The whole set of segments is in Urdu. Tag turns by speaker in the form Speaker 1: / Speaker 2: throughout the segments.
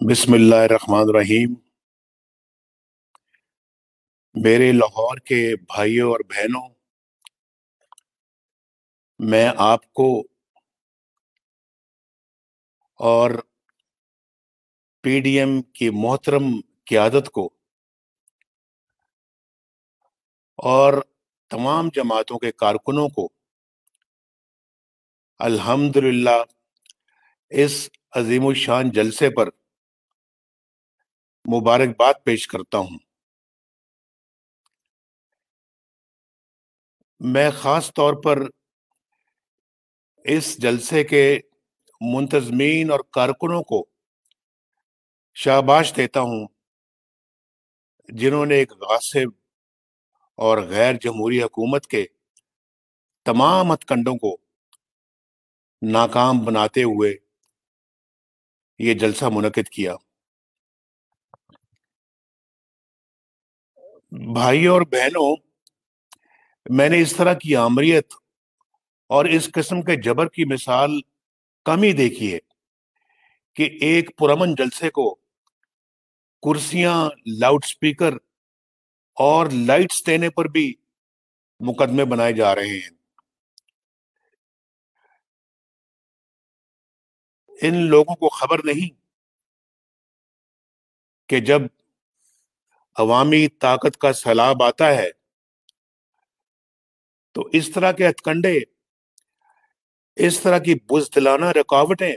Speaker 1: بسم اللہ الرحمن الرحیم۔ میرے لاہور کے بھائیوں اور بہنوں، میں آپ کو اور پی ڈی ایم کی محترم قیادت کو اور تمام جماعتوں کے کارکنوں کو الحمدللہ اس عظیم الشان جلسے پر مبارکباد پیش کرتا ہوں۔ میں خاص طور پر اس جلسے کے منتظمین اور کارکنوں کو شاباش دیتا ہوں، جنہوں نے ایک غاصب اور غیر جمہوری حکومت کے تمام ہتھ کنڈوں کو ناکام بناتے ہوئے یہ جلسہ منعقد کیا۔ بھائیوں اور بہنوں، میں نے اس طرح کی آمریت اور اس قسم کے جبر کی مثال کم ہی دیکھی ہے کہ ایک پرامن جلسے کو کرسیاں، لاؤڈ سپیکر اور لائٹس دینے پر بھی مقدمے بنائے جا رہے ہیں۔ ان لوگوں کو خبر نہیں کہ جب عوامی طاقت کا سیلاب آتا ہے تو اس طرح کے ہتھ کنڈے، اس طرح کی بزدلانہ رکاوٹیں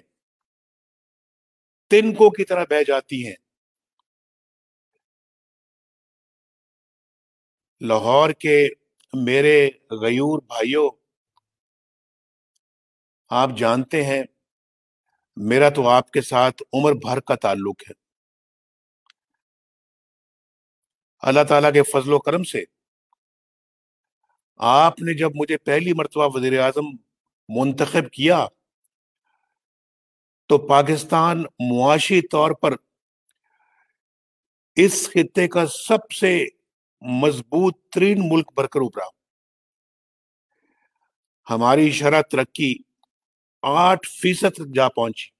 Speaker 1: تنکوں کی طرح بہہ جاتی ہیں۔ لاہور کے میرے غیور بھائیوں، آپ جانتے ہیں میرا تو آپ کے ساتھ عمر بھر کا تعلق ہے۔ اللہ تعالیٰ کے فضل و کرم سے آپ نے جب مجھے پہلی مرتبہ وزیر اعظم منتخب کیا تو پاکستان معاشی طور پر اس خطے کا سب سے مضبوط ترین ملک بن کر ابھرا۔ ہماری شرح ترقی 8% جا پہنچی،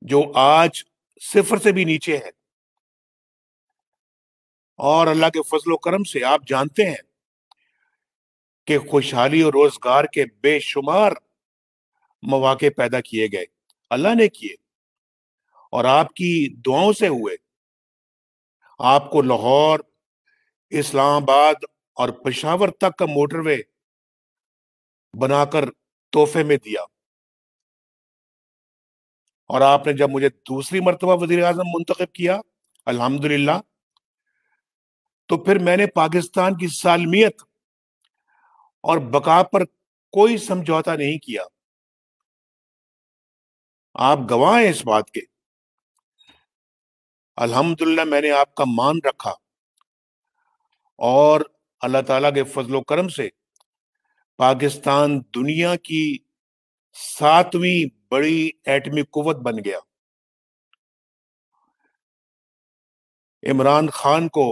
Speaker 1: جو آج 0 سے بھی نیچے ہے۔ اور اللہ کے فضل و کرم سے آپ جانتے ہیں کہ خوشحالی اور روزگار کے بے شمار مواقع پیدا کیے گئے، اللہ نے کیے اور آپ کی دعاؤں سے ہوئے۔ آپ کو لاہور، اسلام آباد اور پشاور تک کا موٹر وے بنا کر تحفے میں دیا، اور آپ نے جب مجھے دوسری مرتبہ وزیر اعظم منتخب کیا الحمدللہ، تو پھر میں نے پاکستان کی سالمیت اور بقا پر کوئی سمجھوتا نہیں کیا۔ آپ گواہ ہیں اس بات کے۔ الحمدللہ میں نے آپ کا مان رکھا، اور اللہ تعالیٰ کے فضل و کرم سے پاکستان دنیا کی 7ویں بڑی ایٹمی قوت بن گیا۔ عمران خان کو،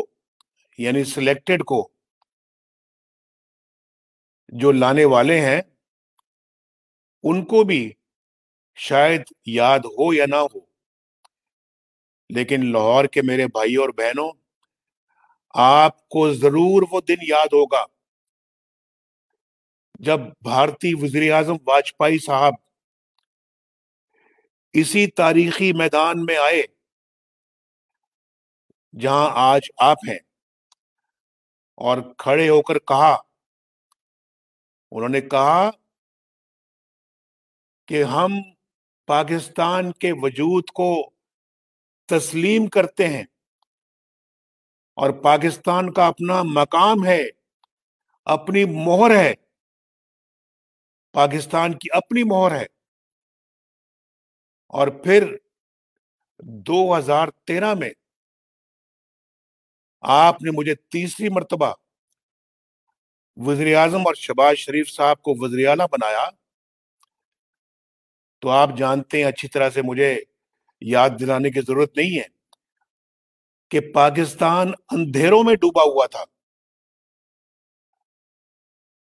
Speaker 1: یعنی سلیکٹڈ کو، جو لانے والے ہیں ان کو بھی شاید یاد ہو یا نہ ہو، لیکن لاہور کے میرے بھائیوں اور بہنوں، آپ کو ضرور وہ دن یاد ہوگا جب بھارتی وزیر اعظم واجپئی صاحب اسی تاریخی میدان میں آئے جہاں آج آپ ہیں، اور کھڑے ہو کر کہا، انہوں نے کہا کہ ہم پاکستان کے وجود کو تسلیم کرتے ہیں، اور پاکستان کا اپنا مقام ہے، اپنی مہر ہے، پاکستان کی اپنی مہر ہے۔ اور پھر 2013 میں آپ نے مجھے تیسری مرتبہ وزیر اعظم اور شہباز شریف صاحب کو وزیر اعلیٰ بنایا، تو آپ جانتے ہیں اچھی طرح سے، مجھے یاد دلانے کی ضرورت نہیں ہے کہ پاکستان اندھیروں میں ڈوبا ہوا تھا۔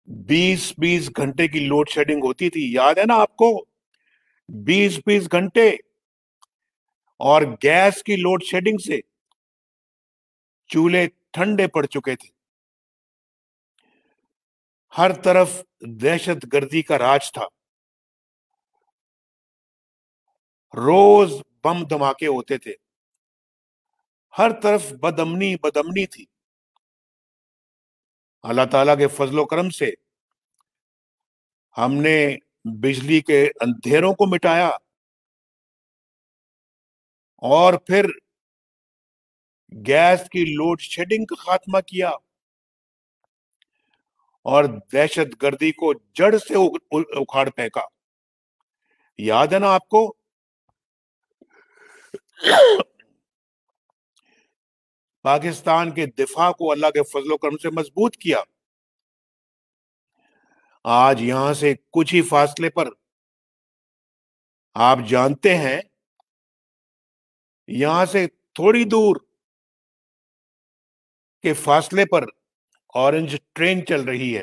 Speaker 1: 20 گھنٹے کی لوڈ شیڈنگ ہوتی تھی، یاد ہے نا آپ کو؟ 20 گھنٹے اور گیس کی لوڈ شیڈنگ سے چولہے ٹھنڈے پڑ چکے تھے. ہر طرف دہشت گردی کا راج تھا. روز بم دھماکے ہوتے تھے. ہر طرف بدامنی تھی. اللہ تعالیٰ کے فضل و کرم سے ہم نے بجلی کے اندھیروں کو مٹایا اور پھر گیس کی لوڈ شیڈنگ کا خاتمہ کیا اور دہشت گردی کو جڑ سے اکھاڑ پھینکا. یاد ہے نا آپ کو؟ پاکستان کے دفاع کو اللہ کے فضل و کرم سے مضبوط کیا. آج یہاں سے کچھ ہی فاصلے پر آپ جانتے ہیں یہاں سے تھوڑی دور کے فاصلے پر اورنج ٹرین چل رہی ہے.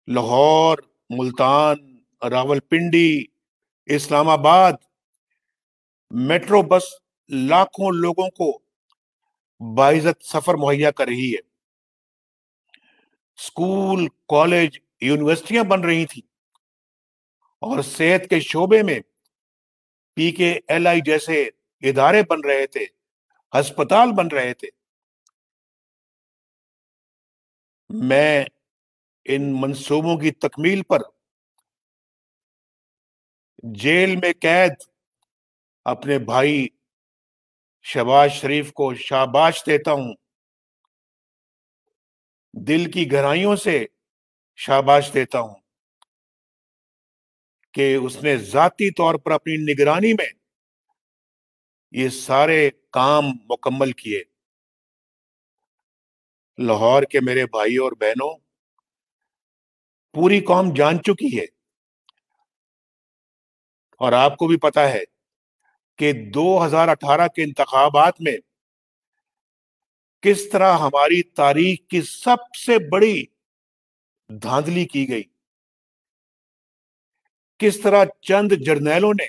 Speaker 1: لاہور، ملتان، راولپنڈی، اسلام آباد میٹرو بس لاکھوں لوگوں کو باعزت سفر مہیا کر رہی ہے. اسکول، کالج، یونیورسٹیاں بن رہی تھیں اور صحت کے شعبے میں PKLI جیسے ادارے بن رہے تھے، ہسپتال بن رہے تھے. میں ان منصوبوں کی تکمیل پر جیل میں قید اپنے بھائی شہباز شریف کو شاباش دیتا ہوں. دل کی گہرائیوں سے شاباش دیتا ہوں کہ اس نے ذاتی طور پر اپنی نگرانی میں یہ سارے کام مکمل کیے. لاہور کے میرے بھائیوں اور بہنوں، پوری قوم جان چکی ہے اور آپ کو بھی پتا ہے کہ 2018 کے انتخابات میں کس طرح ہماری تاریخ کی سب سے بڑی دھاندلی کی گئی. کس طرح چند جرنیلوں نے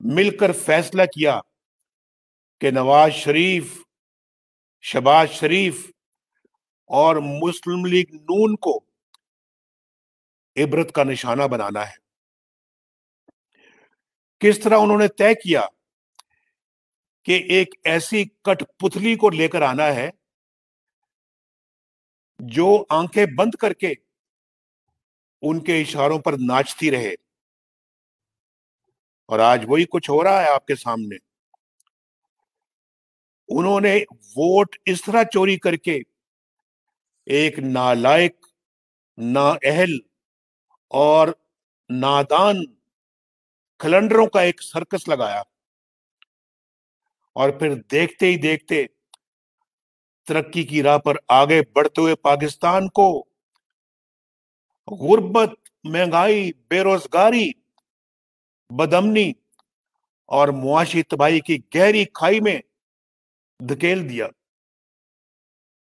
Speaker 1: مل کر فیصلہ کیا کہ نواز شریف، شہباز شریف اور مسلم لیگ نون کو عبرت کا نشانہ بنانا ہے. کس طرح انہوں نے طے کیا کہ ایک ایسی کٹ پتلی کو لے کر آنا ہے جو آنکھیں بند کر کے ان کے اشاروں پر ناچتی رہے. اور آج وہی کچھ ہو رہا ہے آپ کے سامنے. انہوں نے ووٹ اس طرح چوری کر کے ایک نالائق، نااہل اور نادان کلنڈروں کا ایک سرکس لگایا اور پھر دیکھتے ہی دیکھتے ترقی کی راہ پر آگے بڑھتے ہوئے پاکستان کو غربت، مہنگائی، بے روزگاری، بدامنی اور معاشی تباہی کی گہری کھائی میں دھکیل دیا،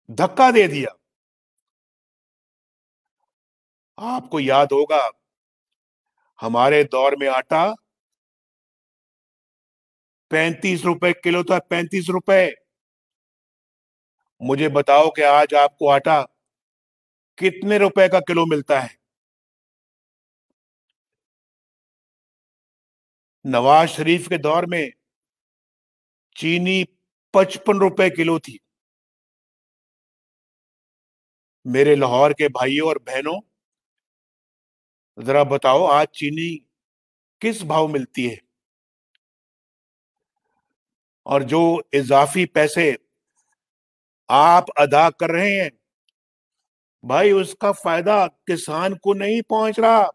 Speaker 1: دھکا دے دیا. آپ کو یاد ہوگا ہمارے دور میں آٹا 35 روپے کلو تھا. 35 روپے. مجھے بتاؤ کہ آج آپ کو آٹا کتنے روپے کا کلو ملتا ہے؟ نواز شریف کے دور میں چینی 55 روپے کلو تھی. میرے لاہور کے بھائیوں اور بہنوں، ذرا بتاؤ آج چینی کس بھاؤ ملتی ہے؟ اور جو اضافی پیسے آپ ادا کر رہے ہیں بھائی، اس کا فائدہ کسان کو نہیں پہنچ رہا.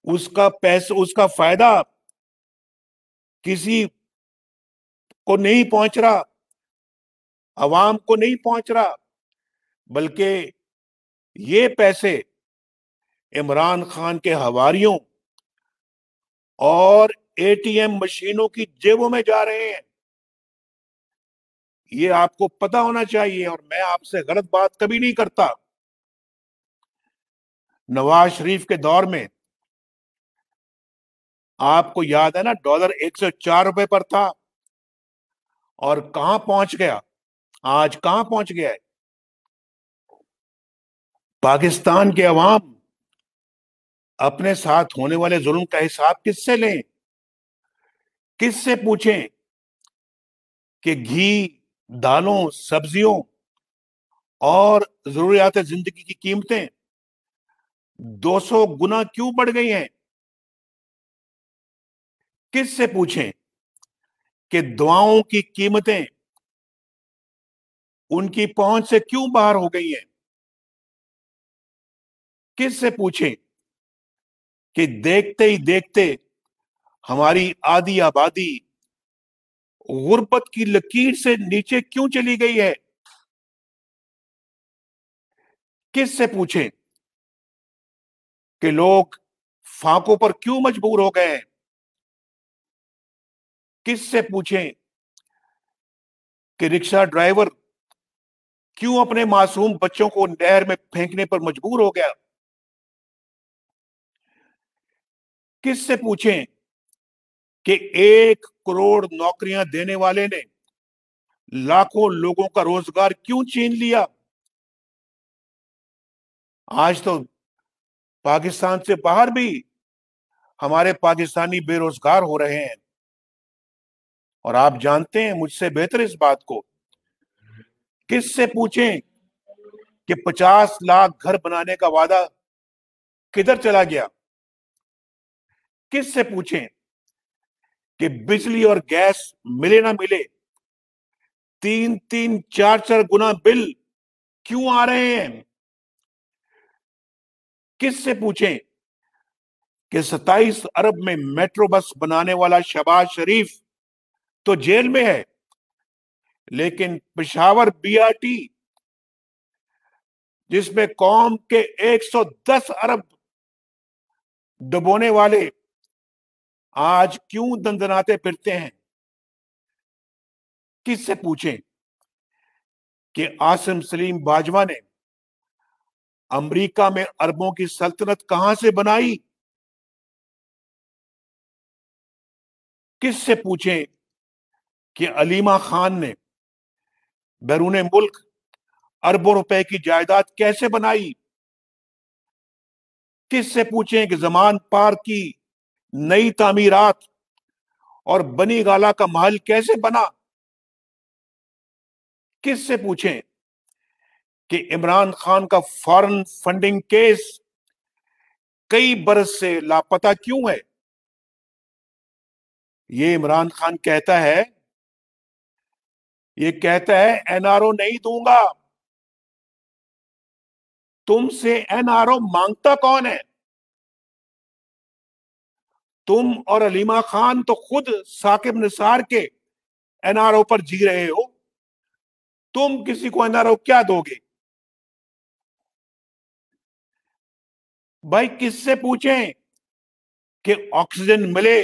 Speaker 1: اس کا فائدہ کسی کو نہیں پہنچ رہا، عوام کو نہیں پہنچ رہا، بلکہ یہ پیسے عمران خان کے حواریوں اور ATM مشینوں کی جیبوں میں جا رہے ہیں. یہ آپ کو پتا ہونا چاہیے اور میں آپ سے غلط بات کبھی نہیں کرتا. نواز شریف کے دور میں آپ کو یاد ہے نا ڈالر 104 روپے پر تھا اور کہاں پہنچ گیا؟ آج کہاں پہنچ گیا ہے؟ پاکستان کے عوام اپنے ساتھ ہونے والے ظلم کا حساب کس سے لیں؟ کس سے پوچھیں کہ گھی، دالوں، سبزیوں اور ضروریات زندگی کی قیمتیں 200 گنا کیوں بڑھ گئی ہیں؟ کس سے پوچھیں کہ دواؤں کی قیمتیں ان کی پہنچ سے کیوں باہر ہو گئی ہیں؟ کس سے پوچھیں کہ دیکھتے ہی دیکھتے ہماری آدھی آبادی غربت کی لکیر سے نیچے کیوں چلی گئی ہے؟ کس سے پوچھیں کہ لوگ فاقوں پر کیوں مجبور ہو گئے ہیں؟ کس سے پوچھیں کہ رکشہ ڈرائیور کیوں اپنے معصوم بچوں کو نہر میں پھینکنے پر مجبور ہو گیا؟ کس سے پوچھیں کہ 1 کروڑ نوکریاں دینے والے نے لاکھوں لوگوں کا روزگار کیوں چھین لیا؟ آج تو پاکستان سے باہر بھی ہمارے پاکستانی بے روزگار ہو رہے ہیں، اور آپ جانتے ہیں مجھ سے بہتر اس بات کو۔ کس سے پوچھیں کہ 50 لاکھ گھر بنانے کا وعدہ کدھر چلا گیا؟ کس سے پوچھیں کہ بجلی اور گیس ملے نہ ملے 3-4 گنا بل کیوں آ رہے ہیں؟ کس سے پوچھیں کہ 27 ارب میں میٹرو بس بنانے والا شہباز شریف تو جیل میں ہے، لیکن پشاور BRT جس میں قوم کے 110 ارب ڈبونے والے آج کیوں دندناتے پھرتے ہیں؟ کس سے پوچھیں کہ عاصم سلیم باجوہ نے امریکہ میں اربوں کی سلطنت کہاں سے بنائی؟ کس سے پوچھیں کہ علیمہ خان نے بیرون ملک اربوں روپے کی جائیداد کیسے بنائی؟ کس سے پوچھیں کہ زمان پارک کی نئی تعمیرات اور بنی گالا کا محل کیسے بنا؟ کس سے پوچھیں کہ عمران خان کا فارن فنڈنگ کیس کئی برس سے لاپتہ کیوں ہے؟ یہ عمران خان کہتا ہے NRO نہیں دوں گا۔ تم سے NRO مانگتا کون ہے؟ تم اور علیمہ خان تو خود ثاقب نثار کے NRO پر جی رہے ہو، تم کسی کو NRO کیا دو گے؟ بھائی کس سے پوچھیں کہ آکسیجن ملے؟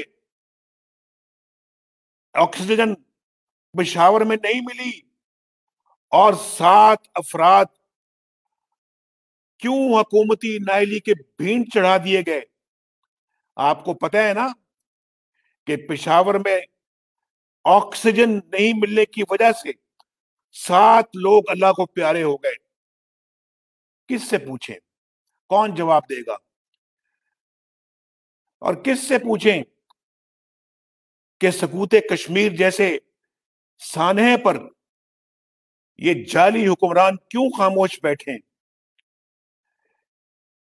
Speaker 1: آکسیجن پشاور میں نہیں ملی اور 7 افراد کیوں حکومتی نائلی کے بھینٹ چڑھا دیے گئے؟ آپ کو پتہ ہے نا کہ پشاور میں آکسیجن نہیں ملنے کی وجہ سے 7 لوگ اللہ کو پیارے ہو گئے۔ کس سے پوچھیں؟ کون جواب دے گا؟ اور کس سے پوچھیں کہ سکوت کشمیر جیسے سانحے پر یہ جعلی حکمران کیوں خاموش بیٹھے؟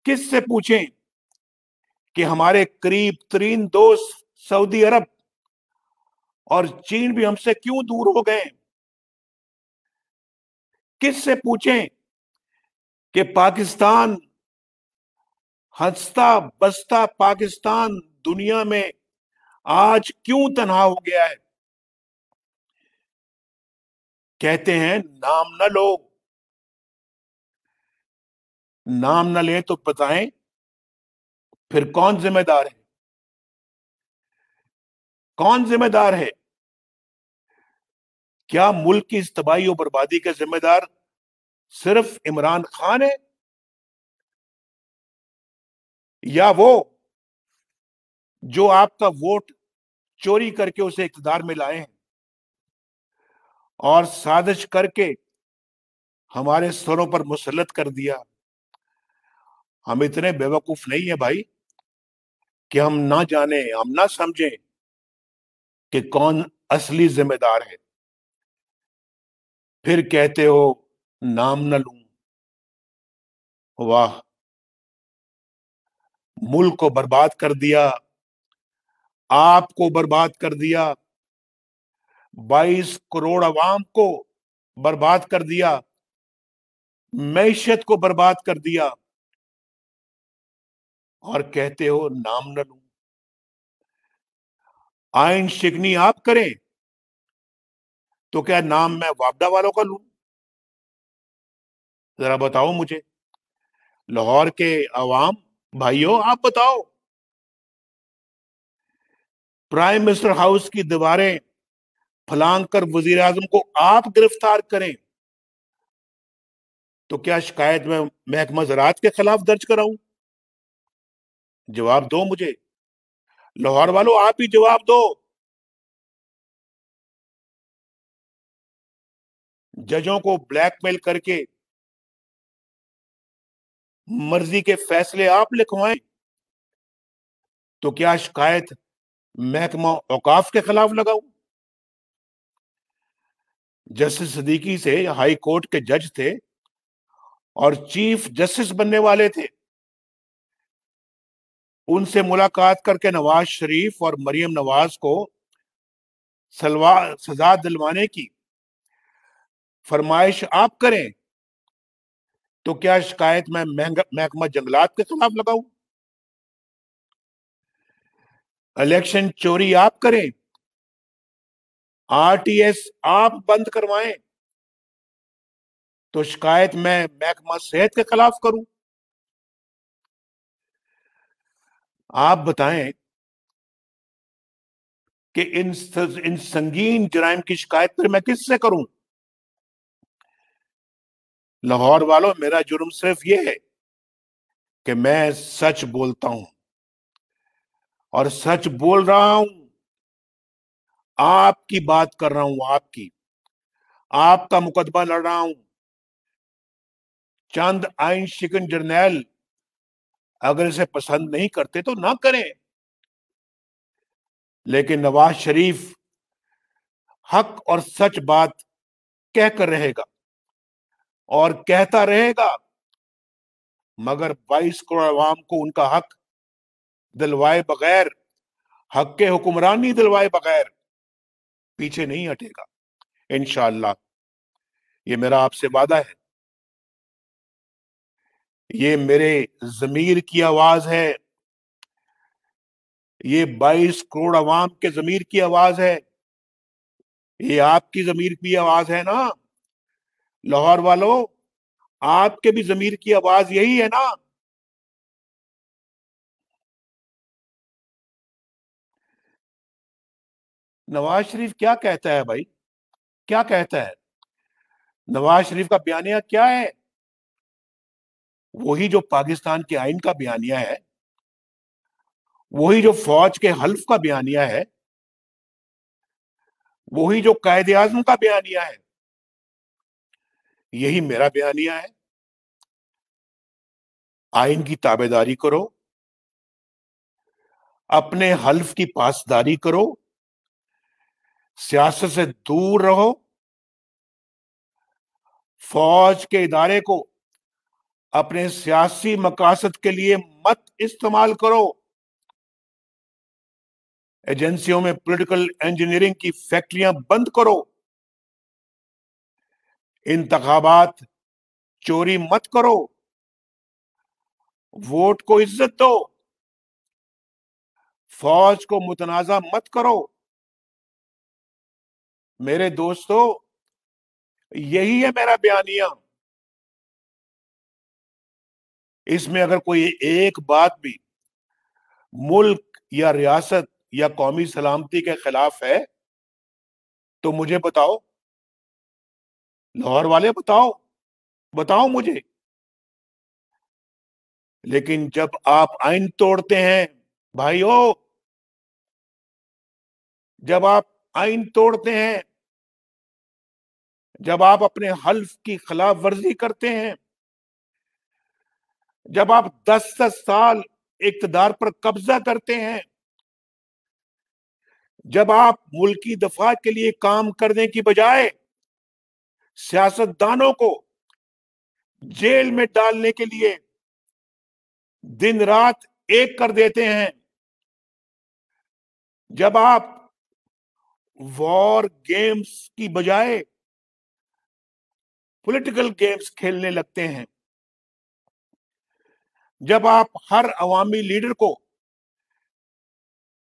Speaker 1: کس سے پوچھیں کہ ہمارے قریب ترین دوست سعودی عرب اور چین بھی ہم سے کیوں دور ہو گئے؟ کس سے پوچھیں کہ پاکستان، ہنستا بستا پاکستان دنیا میں آج کیوں تنہا ہو گیا ہے؟ کہتے ہیں نام نہ لو، نام نہ لیں تو بتائیں پھر کون ذمہ دار ہے؟ کون ذمہ دار ہے؟ کیا ملک کی اس تباہی و بربادی کے ذمہ دار صرف عمران خان ہے، یا وہ جو آپ کا ووٹ چوری کر کے اسے اقتدار میں لائے ہیں اور سازش کر کے ہمارے سروں پر مسلط کر دیا. ہم اتنے بیوقوف نہیں ہیں بھائی کہ ہم نہ جانیں، ہم نہ سمجھیں کہ کون اصلی ذمہ دار ہے. پھر کہتے ہو نام نہ لوں. واہ، ملک کو برباد کر دیا، آپ کو برباد کر دیا، 22 کروڑ عوام کو برباد کر دیا، معیشت کو برباد کر دیا، اور کہتے ہو نام نہ لوں. آئین شکنی آپ کریں تو کیا نام میں وابڈا والوں کا لوں؟ ذرا بتاؤ مجھے، لاہور کے عوام بھائیوں، آپ بتاؤ. پرائم منسٹر ہاؤس کی دیواریں پھلانگ کر وزیر اعظم کو آپ گرفتار کریں تو کیا شکایت میں محکمہ زراعت کے خلاف درج کراؤں؟ جواب دو مجھے، لاہور والوں آپ ہی جواب دو. ججوں کو بلیک میل کر کے مرضی کے فیصلے آپ لکھوائیں تو کیا شکایت محکمہ اوقاف کے خلاف لگاؤں؟ جسٹس صدیقی سے ہائی کورٹ کے جج تھے اور چیف جسٹس بننے والے تھے. ان سے ملاقات کر کے نواز شریف اور مریم نواز کو سزا دلوانے کی فرمائش آپ کریں تو کیا شکایت میں محکمہ جنگلات کے خلاف لگاؤں؟ الیکشن چوری آپ کریں، آر ٹی ایس آپ بند کروائیں تو شکایت میں محکمہ صحت کے خلاف کروں؟ آپ بتائیں کہ ان سنگین جرائم کی شکایت پھر میں کس سے کروں؟ لاہور والوں، میرا جرم صرف یہ ہے کہ میں سچ بولتا ہوں اور سچ بول رہا ہوں. آپ کی بات کر رہا ہوں، آپ کا مقدمہ لڑ رہا ہوں. چند آئین شکن جرنیل اگر اسے پسند نہیں کرتے تو نہ کریں، لیکن نواز شریف حق اور سچ بات کہہ کر رہے گا اور کہتا رہے گا، مگر 22 کروڑ عوام کو ان کا حق دلوائے بغیر، حق کے حکمرانی دلوائے بغیر پیچھے نہیں ہٹے گا انشاءاللہ. یہ میرا آپ سے وعدہ ہے، یہ میرے ضمیر کی آواز ہے، یہ 22 کروڑ عوام کے ضمیر کی آواز ہے، یہ آپ کی ضمیر کی آواز ہے نا لاہور والوں، آپ کے بھی ضمیر کی آواز یہی ہے نا. نواز شریف کیا کہتا ہے بھائی؟ کیا کہتا ہے نواز شریف کا بیانیہ؟ کیا ہے؟ وہی جو پاکستان کے آئین کا بیانیہ ہے، وہی جو فوج کے حلف کا بیانیہ ہے، وہی جو قائد اعظم کا بیانیہ ہے، یہی میرا بیانیہ ہے. آئین کی تابع داری کرو، اپنے حلف کی پاسداری کرو، سیاست سے دور رہو، فوج کے ادارے کو اپنے سیاسی مقاصد کے لیے مت استعمال کرو، ایجنسیوں میں پولیٹیکل انجینئرنگ کی فیکٹریاں بند کرو، انتخابات چوری مت کرو، ووٹ کو عزت دو، فوج کو متنازع مت کرو. میرے دوستو، یہی ہے میرا بیانیہ. اس میں اگر کوئی ایک بات بھی ملک یا ریاست یا قومی سلامتی کے خلاف ہے تو مجھے بتاؤ، لاہور والے بتاؤ مجھے. لیکن جب آپ آئین توڑتے ہیں بھائیو، جب آپ آئین توڑتے ہیں، جب آپ اپنے حلف کی خلاف ورزی کرتے ہیں، جب آپ 10 سال اقتدار پر قبضہ کرتے ہیں، جب آپ ملکی دفاع کے لیے کام کرنے کی بجائے سیاستدانوں کو جیل میں ڈالنے کے لیے دن رات ایک کر دیتے ہیں، جب آپ وار گیمز کی بجائے پولیٹیکل گیمز کھیلنے لگتے ہیں، جب آپ ہر عوامی لیڈر کو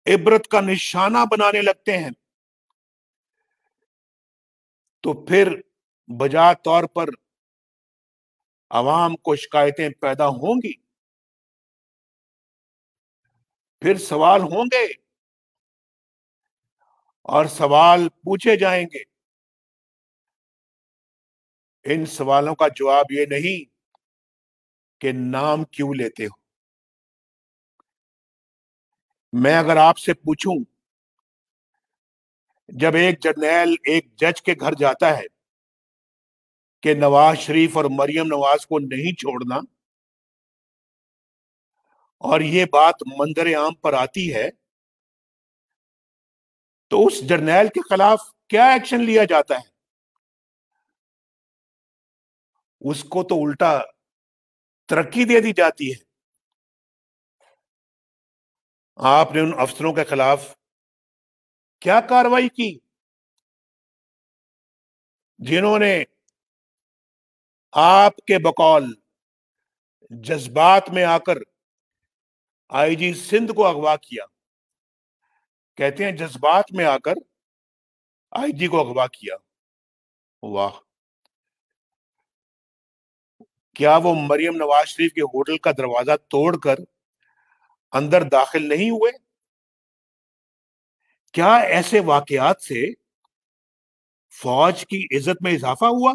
Speaker 1: عبرت کا نشانہ بنانے لگتے ہیں، تو پھر بجا طور پر عوام کو شکایتیں پیدا ہوں گی، پھر سوال ہوں گے اور سوال پوچھے جائیں گے۔ ان سوالوں کا جواب یہ نہیں کہ نام کیوں لیتے ہو۔ میں اگر آپ سے پوچھوں، جب ایک جرنیل ایک جج کے گھر جاتا ہے کہ نواز شریف اور مریم نواز کو نہیں چھوڑنا، اور یہ بات منظر عام پر آتی ہے، تو اس جرنیل کے خلاف کیا ایکشن لیا جاتا ہے؟ اس کو تو الٹا ترقی دے دی جاتی ہے۔ آپ نے ان افسروں کے خلاف کیا کارروائی کی جنہوں نے آپ کے بقول جذبات میں آ کر آئی جی سندھ کو اغوا کیا؟ کہتے ہیں جذبات میں آ کر آئی جی کو اغوا کیا۔ واہ! کیا وہ مریم نواز شریف کے ہوٹل کا دروازہ توڑ کر اندر داخل نہیں ہوئے؟ کیا ایسے واقعات سے فوج کی عزت میں اضافہ ہوا؟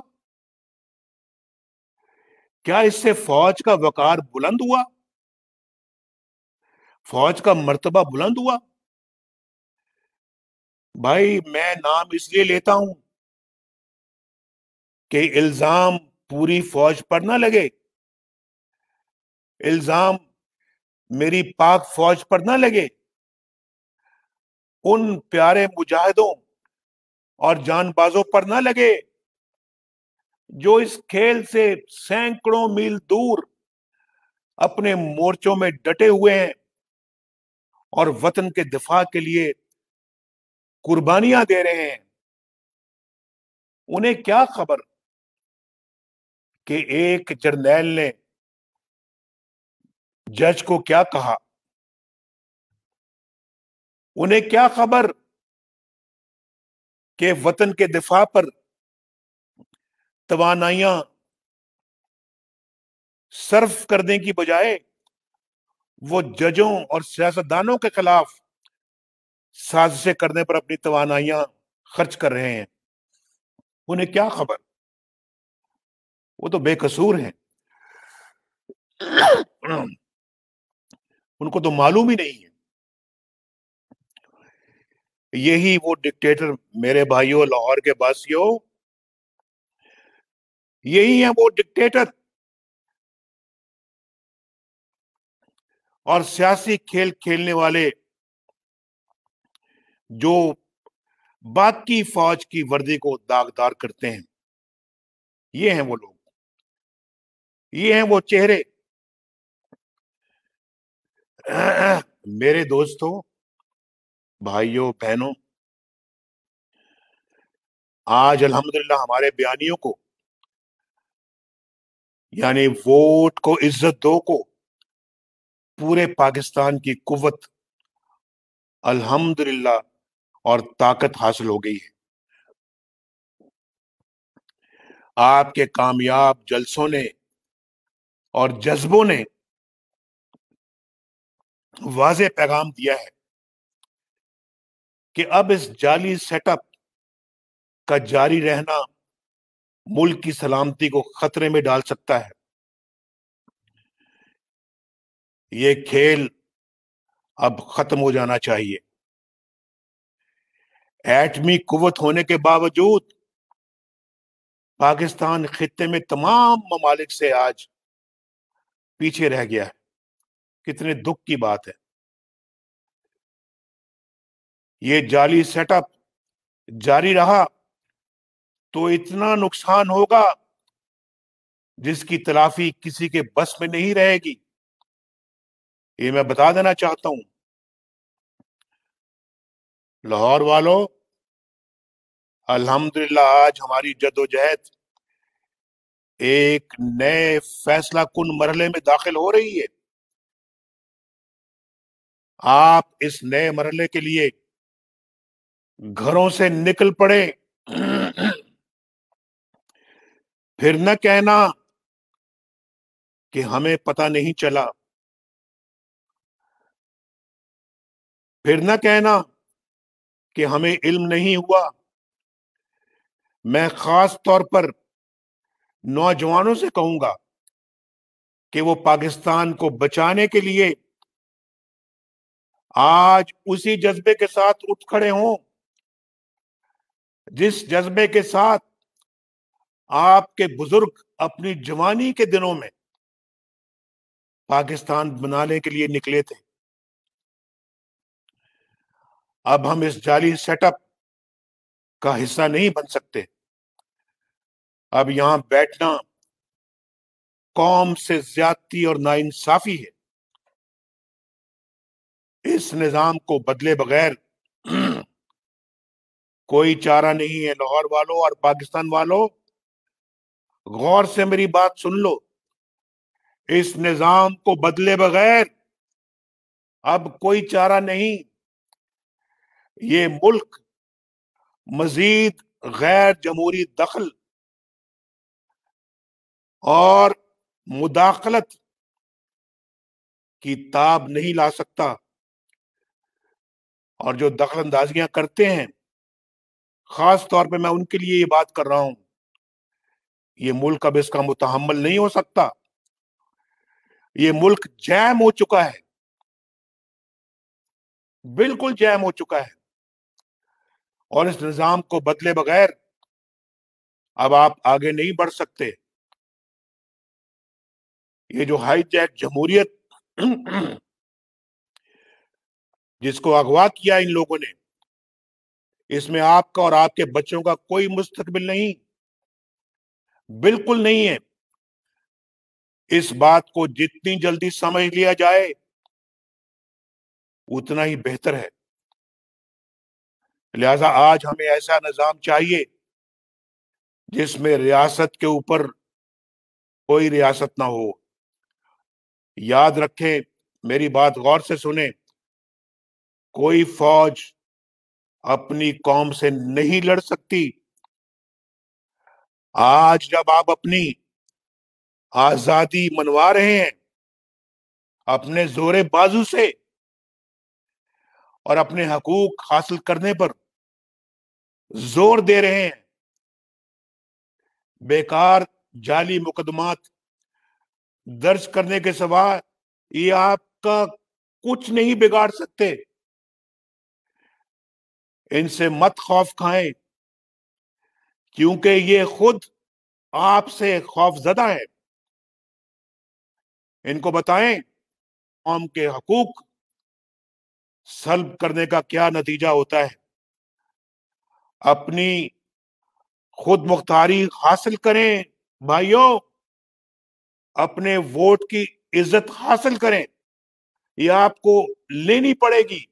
Speaker 1: کیا اس سے فوج کا وقار بلند ہوا؟ فوج کا مرتبہ بلند ہوا؟ بھائی، میں نام اس لیے لیتا ہوں کہ الزام پوری فوج پر نہ لگے، الزام میری پاک فوج پر نہ لگے، ان پیارے مجاہدوں اور جان بازوں پر نہ لگے جو اس کھیل سے سینکڑوں میل دور اپنے مورچوں میں ڈٹے ہوئے ہیں اور وطن کے دفاع کے لیے قربانیاں دے رہے ہیں۔ انہیں کیا خبر کہ ایک جرنیل نے جج کو کیا کہا؟ انہیں کیا خبر کہ وطن کے دفاع پر توانائیاں صرف کرنے کی بجائے وہ ججوں اور سیاستدانوں کے خلاف سازشیں کرنے پر اپنی توانائیاں خرچ کر رہے ہیں؟ انہیں کیا خبر؟ وہ تو بے قصور ہیں، ان کو تو معلوم ہی نہیں ہے۔ یہی وہ ڈکٹیٹر، میرے بھائیوں لاہور کے باسیوں، یہی ہیں وہ ڈکٹیٹر اور سیاسی کھیل کھیلنے والے جو باقی فوج کی وردی کو داغدار کرتے ہیں۔ یہ ہیں وہ لوگ، یہ ہیں وہ چہرے۔ میرے دوستوں، بھائیوں، بہنوں، آج الحمدللہ ہمارے بیانیوں کو، یعنی ووٹ کو عزت دو کو، پورے پاکستان کی قوت الحمدللہ اور طاقت حاصل ہو گئی ہے۔ آپ کے کامیاب جلسوں نے اور جذبوں نے واضح پیغام دیا ہے کہ اب اس جعلی سیٹ اپ کا جاری رہنا ملک کی سلامتی کو خطرے میں ڈال سکتا ہے۔ یہ کھیل اب ختم ہو جانا چاہیے۔ ایٹمی قوت ہونے کے باوجود پاکستان خطے میں تمام ممالک سے آج پیچھے رہ گیا ہے۔ کتنے دکھ کی بات ہے۔ یہ جعلی سیٹ اپ جاری رہا تو اتنا نقصان ہوگا جس کی تلافی کسی کے بس میں نہیں رہے گی۔ یہ میں بتا دینا چاہتا ہوں لاہور والوں، الحمدللہ آج ہماری جدوجہد ایک نئے فیصلہ کن مرحلے میں داخل ہو رہی ہے۔ آپ اس نئے مرحلے کے لیے گھروں سے نکل پڑے، پھر نہ کہنا کہ ہمیں پتہ نہیں چلا، پھر نہ کہنا کہ ہمیں علم نہیں ہوا۔ میں خاص طور پر نوجوانوں سے کہوں گا کہ وہ پاکستان کو بچانے کے لیے آج اسی جذبے کے ساتھ اٹھ کھڑے ہوں جس جذبے کے ساتھ آپ کے بزرگ اپنی جوانی کے دنوں میں پاکستان بنانے کے لیے نکلے تھے۔ اب ہم اس جعلی سیٹ اپ کا حصہ نہیں بن سکتے۔ اب یہاں بیٹھنا قوم سے زیادتی اور ناانصافی ہے۔ اس نظام کو بدلے بغیر کوئی چارہ نہیں ہے۔ لاہور والوں اور پاکستان والوں، غور سے میری بات سن لو۔ اس نظام کو بدلے بغیر اب کوئی چارہ نہیں۔ یہ ملک مزید غیر جمہوری دخل اور مداخلت کی تاب نہیں لا سکتا، اور جو دخل اندازیاں کرتے ہیں، خاص طور پہ میں ان کے لیے یہ بات کر رہا ہوں، یہ ملک اب اس کا متحمل نہیں ہو سکتا۔ یہ ملک جیم ہو چکا ہے، بالکل جیم ہو چکا ہے، اور اس نظام کو بدلے بغیر اب آپ آگے نہیں بڑھ سکتے۔ یہ جو ہائی جیک جمہوریت جس کو اغوا کیا ان لوگوں نے، اس میں آپ کا اور آپ کے بچوں کا کوئی مستقبل نہیں، بالکل نہیں ہے۔ اس بات کو جتنی جلدی سمجھ لیا جائے اتنا ہی بہتر ہے۔ لہذا آج ہمیں ایسا نظام چاہیے جس میں ریاست کے اوپر کوئی ریاست نہ ہو۔ یاد رکھیں، میری بات غور سے سنیں، کوئی فوج اپنی قوم سے نہیں لڑ سکتی۔ آج جب آپ اپنی آزادی منوا رہے ہیں اپنے زور بازو سے اور اپنے حقوق حاصل کرنے پر زور دے رہے ہیں، بیکار جعلی مقدمات درج کرنے کے سوا یہ آپ کا کچھ نہیں بگاڑ سکتے۔ ان سے مت خوف کھائیں، کیونکہ یہ خود آپ سے خوف زدہ ہے۔ ان کو بتائیں قوم کے حقوق سلب کرنے کا کیا نتیجہ ہوتا ہے۔ اپنی خود مختاری حاصل کریں بھائیوں، اپنے ووٹ کی عزت حاصل کریں، یہ آپ کو لینی پڑے گی،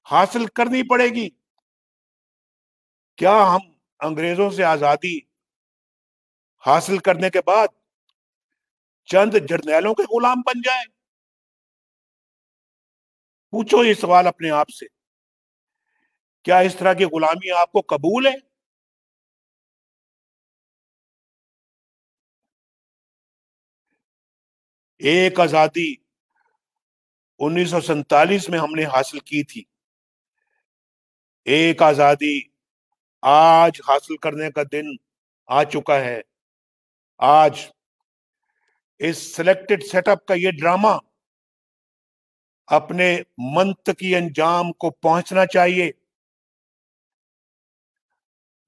Speaker 1: حاصل کرنی پڑے گی۔ کیا ہم انگریزوں سے آزادی حاصل کرنے کے بعد چند جرنیلوں کے غلام بن جائیں؟ پوچھو یہ سوال اپنے آپ سے، کیا اس طرح کی غلامی آپ کو قبول ہے؟ ایک آزادی 1947 میں ہم نے حاصل کی تھی، ایک آزادی آج حاصل کرنے کا دن آ چکا ہے۔ آج اس سلیکٹڈ سیٹ اپ کا یہ ڈرامہ اپنے منطقی انجام کو پہنچنا چاہیے۔